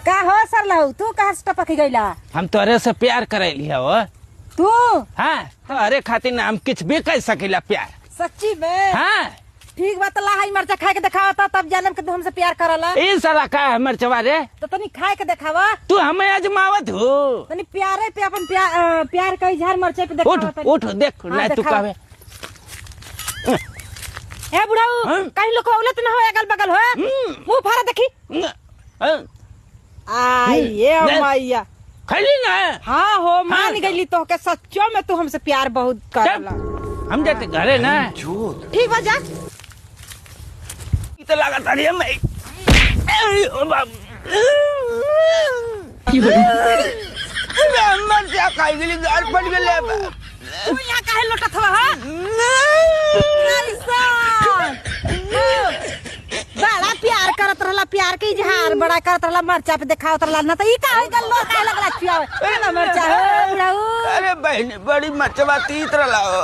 का हो सर लहू तू कहाँ से टपक गईला? हम तोरे से प्यार करैली हो तू हाँ तोरे खातिर ना हम कुछ भी कर सकीला प्यार। सच्ची में? हाँ ठीक बात ला है मरचा खाए के दिखावा था तब जानम के तू हमसे प्यार करला। ई साला का है मरचवा रे? तो तनी खाए के दिखावा। तू हमें आजमावत हो? तनी प्यारे पे अपन प्यार का इजहार मरचे पे उठ दिखावा। उठ देख हाँ, ना तू दिखावा। कहवे ए बुढ़ाऊ कहीं लोग औलत न हो अगल बगल हो मुंह फाड़ा देखी। आई ये मैया खैली ना? हाँ हो मान गईली तो के सच्चो में तू हमसे प्यार बहुत करला। हम जाते घरे ना। ठीक बा जा। तो लगा तारी हम मरचा खाई गेली गाल पड़ गेले। तू यहाँ काहे लोटत हवा हा? बड़ा प्यार करत रहला प्यार के इजहार बड़ा करत रहला मरचा पे दिखावत रहला ना तो ई काहे गल्लो काहे लगला चियावे ना मरचा हो बुढ़ाऊ। अरे बहनी बड़ी मरचवा तीत रला हो।